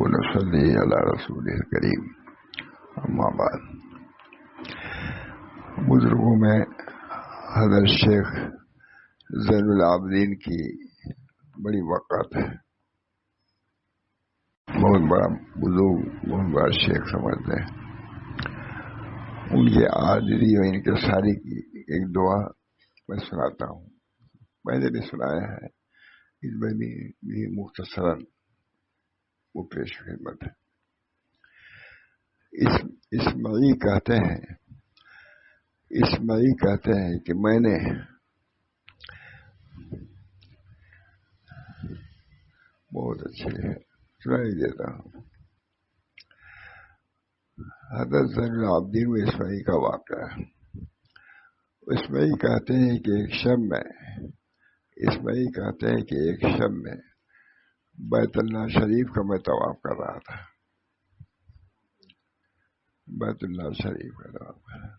ونصلي على رسوله الكريم اما بعد. بزرگوں میں حضرت شیخ زین العابدین کی بڑی وقت ہے. بہت بڑا بزرگ، بہت بڑا شیخ سمجھتے ہیں. ان کی عاجزی اور ان کے ساری کی ایک دعا میں سناتا ہوں. پہلے بھی سنایا ہے، اس میں بھی مختصراً وہ پیش خدمت ہے. اسمعی کہتے ہیں کہ میں نے بہت اچھے ہے سنائی دیتا ہوں. حضرت زین العابدین و اسمعی کا واقعہ ہے. اسمعی کہتے ہیں کہ ایک شب میں بیت اللہ شریف کا میں طواف کر رہا تھا. بیت اللہ شریف کا طواف کر رہا.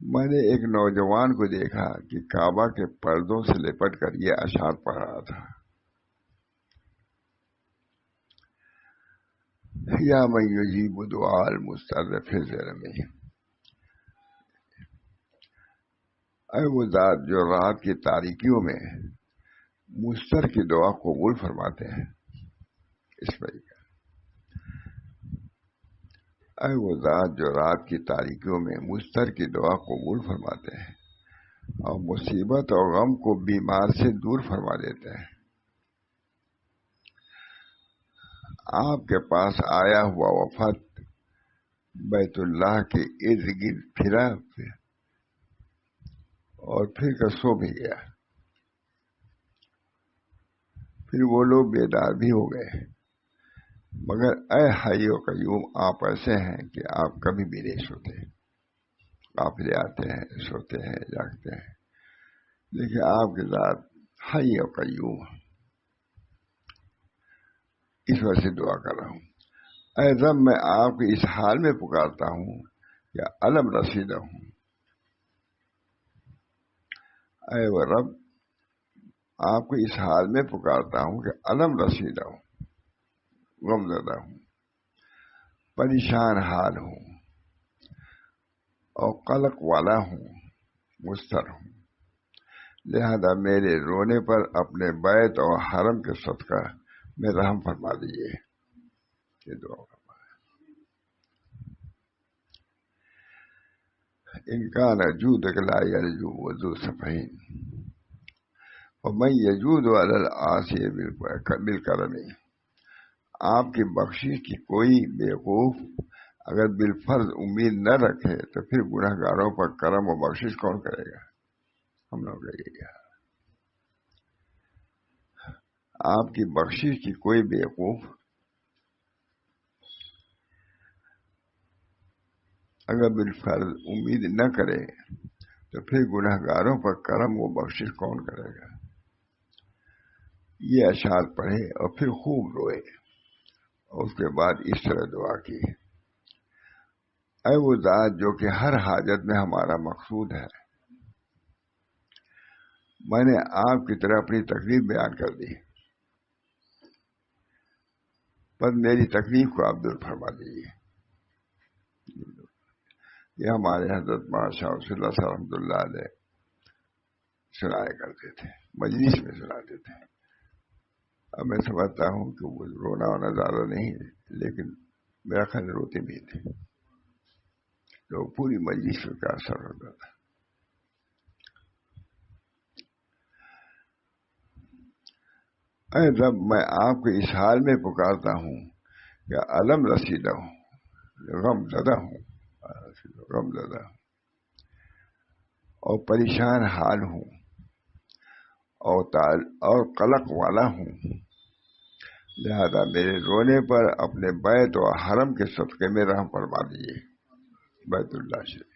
میں نے ایک نوجوان کو دیکھا کہ کعبہ کے پردوں سے لپٹ کر یہ اشعار پڑھ رہا تھا: یا من یجیب دعاء المضطر فی الظلم. اے وہ ذات جو رات کی تاریکیوں میں مضطر کی دعا قبول فرماتے ہیں. اس پر اے وہ ذات جو رات کی تاریکیوں میں مضطر کی دعا قبول فرماتے ہیں اور مصیبت اور غم کو بیمار سے دور فرما دیتے ہیں. آپ کے پاس آیا ہوا وفد بیت اللہ کے ارد گرد پھرا اور پھر کر سو بھی گیا. پھر وہ لوگ بیدار بھی ہو گئے، مگر اے حی و قیوم آپ ایسے ہیں کہ آپ کبھی بھی نہیں سوتے. قافلے آتے ہیں، سوتے ہیں، جاگتے ہیں، لیکن آپ کی ذات حی و قیوم. اس وجہ سے دعا کر رہا ہوں. اے رب میں آپ کو اس حال میں پکارتا ہوں کہ علم رسیدہ ہوں. اے وہ رب آپ کو اس حال میں پکارتا ہوں کہ علم رسیدہ ہوں، غم زدہ ہوں، پریشان حال ہوں اور قلق والا ہوں، مضطر ہوں. لہذا میرے رونے پر اپنے بیت اور حرم کے صدقہ میں رحم فرما دیجیے. یہ دعا انکان جودک لا یرجو وذو صفحین ومن یجود علی العاصی بالکرم. آپ کی بخشش کی کوئی بیوقوف اگر بالفرض امید نہ رکھے تو پھر گناہ گاروں پر کرم و بخشش کون کرے گا؟ ہم لوگ رہے گا. آپ کی بخشش کی کوئی بیوقوف اگر بالفرض امید نہ کرے تو پھر گناہ گاروں پر کرم و بخشش کون کرے گا؟ یہ اشعار پڑھے اور پھر خوب روئے اور اس کے بعد اس طرح دعا کی: اے وہ ذات جو کہ ہر حاجت میں ہمارا مقصود ہے، میں نے آپ کی طرح اپنی تکلیف بیان کر دی، پر میری تکلیف کو آپ دور فرما دیجیے. یہ ہمارے حضرت مولانا شاہ ولی اللہ صاحب رحمۃ اللہ علیہ سنایا کرتے تھے، مجلس میں سناتے تھے. اب میں سمجھتا ہوں کہ وہ رونا ہونا زیادہ نہیں ہے، لیکن میرا خیال روتے بھی تھے تو پوری مجلس میں کا اثر ہوتا تھا. اے رب میں آپ کو اس حال میں پکارتا ہوں کہ علم رسیدہ ہوں، غم زدہ ہوں اور پریشان حال ہوں اور قلق والا ہوں. لہذا میرے رونے پر اپنے بیت و حرم کے صدقے میں رحم فرما دیجیے. بیت اللہ شریف.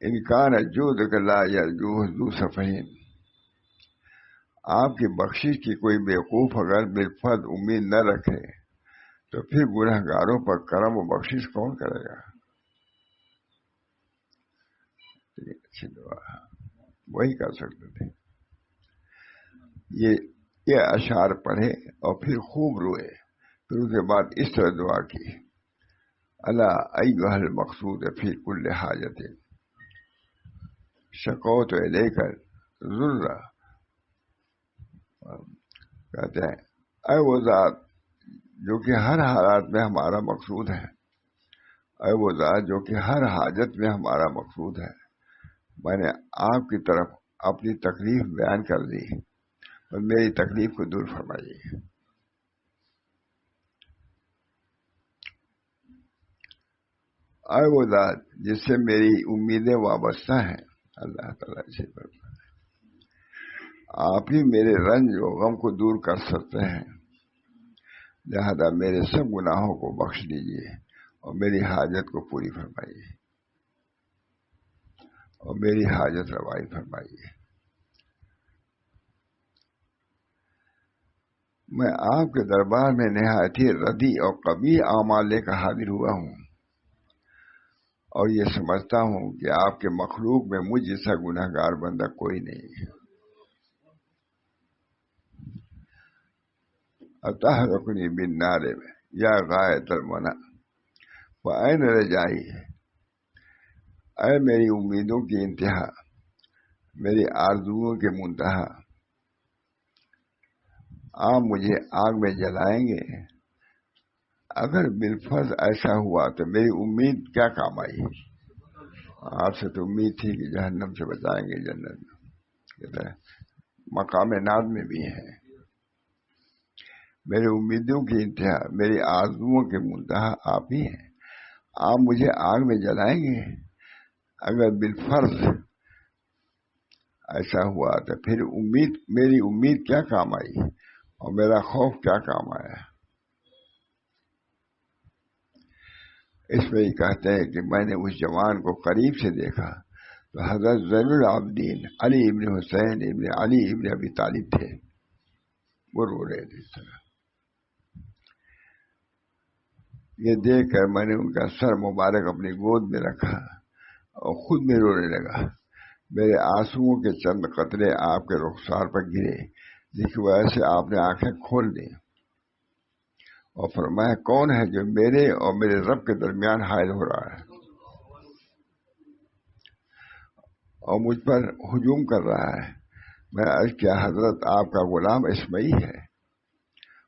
انکان جودک لا یرجو ذو صفحین. آپ کی بخشش کی کوئی بیوقوف اگر بالفرض امید نہ رکھے تو پھر گناہ گاروں پر کرم و بخشش کون کرے گا؟ اچھی دعا وہی کر سکتے تھے. یہ یہ اشعار پڑھے اور پھر خوب روئے. پھر اس کے بعد اس طرح دعا کی: اللہ ایھا المقصود فی کل حاجت شکوت الیک ذرا. کہتے ہیں اے وہ ذات جو کہ ہر حالات میں ہمارا مقصود ہے، اے وہ ذات جو کہ ہر حاجت میں ہمارا مقصود ہے، میں نے آپ کی طرف اپنی تکلیف بیان کر دی اور میری تکلیف کو دور فرمائیے. اے وہ ذات جس سے میری امیدیں وابستہ ہیں، اللہ تعالیٰ سے آپ ہی میرے رنج و غم کو دور کر سکتے ہیں، لہذا میرے سب گناہوں کو بخش دیجیے اور میری حاجت کو پوری فرمائیے اور میری حاجت روائی فرمائیے. میں آپ کے دربار میں نہایت ہی ردی اور قبیح اعمال لے کر حاضر ہوا ہوں اور یہ سمجھتا ہوں کہ آپ کے مخلوق میں مجھ جیسا گناہ گار بندہ کوئی نہیں ہے. اتحرکنی بالنار یا غایۃ المنی وأین رجائی. اے میری امیدوں کی انتہا، میری آرزوؤں کے منتہا، آپ مجھے آگ میں جلائیں گے. اگر بالفرض ایسا ہوا تو میری امید کیا کام آئی؟ آپ سے تو امید تھی کہ جہنم سے بچائیں گے، جنت میں. مقام ناز میں بھی ہے. میری امیدوں کی انتہا، میری آرزوؤں کے منتہا آپ ہی ہیں. آپ مجھے آگ میں جلائیں گے. اگر بالفرض ایسا ہوا تو پھر میری امید کیا کام آئی اور میرا خوف کیا کام آیا؟ اس میں یہ کہتے ہیں کہ میں نے اس جوان کو قریب سے دیکھا تو حضرت زین العابدین علی ابن حسین ابن علی ابن ابی طالب تھے. وہ رو رہے تھے. اس طرح یہ دیکھ کر میں نے ان کا سر مبارک اپنی گود میں رکھا اور خود میں رونے لگا. میرے آنسوؤں کے چند قطرے آپ کے رخسار پر گرے، جس کی وجہ سے آپ نے آنکھیں کھول دی اور فرمایا: کون ہے جو میرے اور میرے رب کے درمیان حائل ہو رہا ہے اور مجھ پر ہجوم کر رہا ہے؟ میں عرض کیا: حضرت آپ کا غلام اسمعی ہے.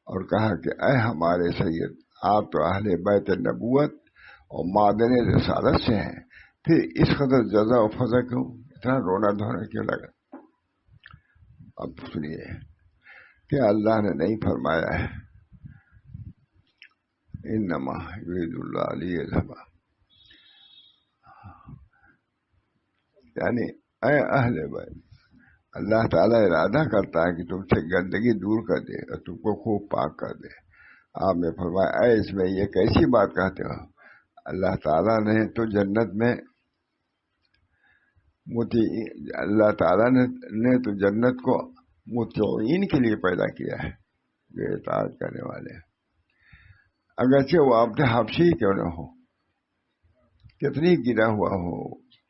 اور کہا کہ اے ہمارے سید، آپ تو اہل بیت نبوت اور معدن رسالت سے ہیں، پھر اس قدر جزا و فضا کیوں؟ اتنا رونا دھونا کیوں لگا؟ اب سنیے کہ اللہ نے نہیں فرمایا ہے انما یرید اللہ لیذھب، یعنی اے اہل بیت، اللہ تعالیٰ ارادہ کرتا ہے کہ تم سے گندگی دور کر دے اور تم کو خوب پاک کر دے. آپ نے فرمایا: اے اس میں یہ کیسی بات کہتے ہو؟ اللہ تعالیٰ نے تو جنت میں اللہ تعالیٰ نے تو جنت کو مطیعین کے لیے پیدا کیا ہے، جو اطاعت کرنے والے ہیں. اگرچہ وہ عبد حبشی کیوں نہ ہو، کتنی گرا ہوا ہو،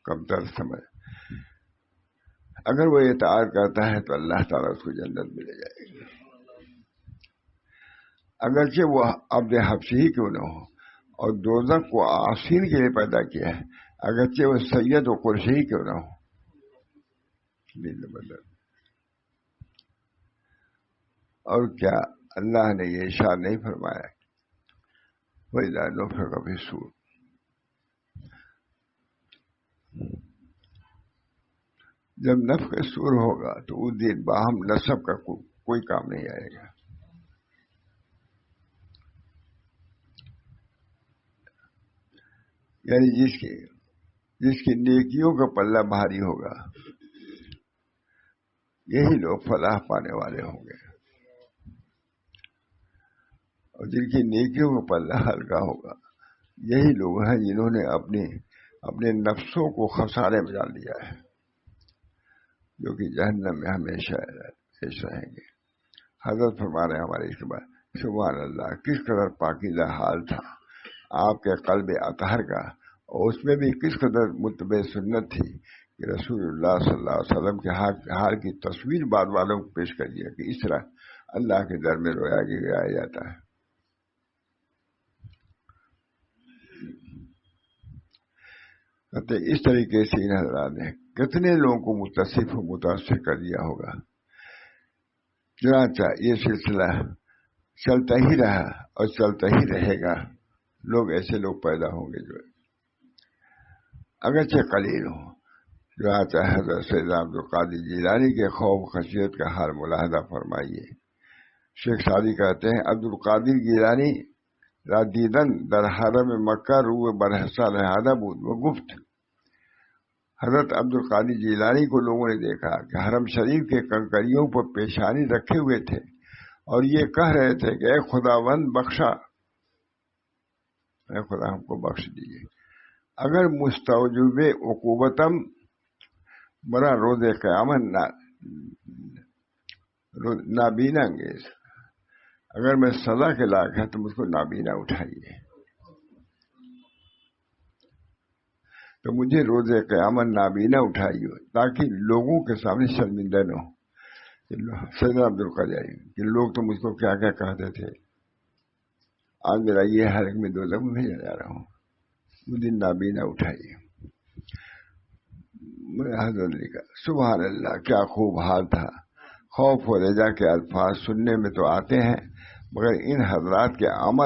کمتر سمجھ، اگر وہ اطاعت کرتا ہے تو اللہ تعالیٰ اس کو جنت میں لے جائے گا. اگرچہ وہ عبد حبشی ہی کیوں نہ ہو اور دوزخ کو عاصین کے لیے پیدا کیا ہے، اگرچہ وہ سید و قریشی ہی کیوں نہ ہو. اور کیا اللہ نے یہ ارشاد نہیں فرمایا: وَإِذَا نُفِخَ فِي الصُّورِ، جب نفخ صور ہوگا تو اس دن باہم نسب کا کوئی کام نہیں آئے گا. یعنی جس کی نیکیوں کا پلہ بھاری ہوگا، یہی لوگ فلاح پانے والے ہوں گے، اور جن کی نیکیوں کا پلہ ہلکا ہوگا، یہی لوگ ہیں جنہوں نے اپنے نفسوں کو خسارے میں ڈال دیا ہے، جو کہ جہنم میں ہمیشہ رہیں گے. حضرت فرما رہے ہیں ہمارے اس کے بعد: سبحان اللہ، کس قدر پاکیزہ حال تھا آپ کے قلب اطہر کا، اور اس میں بھی کس قدر متبع سنت تھی کہ رسول اللہ صلی اللہ علیہ وسلم کے حال کی تصویر بعد والوں کو پیش کر دیا کہ اس طرح اللہ کے در میں رویا گرایا جاتا ہے۔ کہتے اس طریقے سے ان حضرات نے کتنے لوگوں کو متصف و متاثر کر دیا ہوگا۔ چنانچہ یہ سلسلہ چلتا ہی رہا اور چلتا ہی رہے گا۔ لوگ ایسے لوگ پیدا ہوں گے جو اگرچہ قلیل ہوں۔ چنانچہ حضرت سیدنا عبد القادر جیلانی کے خوف خشیت کا حال ملاحظہ فرمائیے۔ شیخ سعدی کہتے ہیں عبد القادر جیلانی را دیدن در حرم مکہ روح برحصہ نہادہ بود و گفت۔ حضرت عبد القادر جیلانی کو لوگوں نے دیکھا کہ حرم شریف کے کنکریوں پر پیشانی رکھے ہوئے تھے اور یہ کہہ رہے تھے کہ اے خداوند بخشا، اے خدا ہم کو بخش دیجیے۔ اگر مستوجب عقوبتم برا روز قیامت نابینا انگیز، اگر میں سزا کے لائق ہے تو مجھ کو نابینا اٹھائیے، تو مجھے روز قیامت نابینا اٹھائیے تاکہ لوگوں کے سامنے شرمندہ نہ ہو۔ سیدنا عبد القادر کہ لوگ تو مجھ کو کیا کیا کہتے تھے، آج میرا یہ حال میں دوزخ میں بھیجا جا رہا ہوں، مجھے نابینا اٹھائیے۔ حضرت نے کہا سبحان اللہ، کیا خوب حال تھا۔ خوف و رجا کے الفاظ سننے میں تو آتے ہیں مگر ان حضرات کے عمل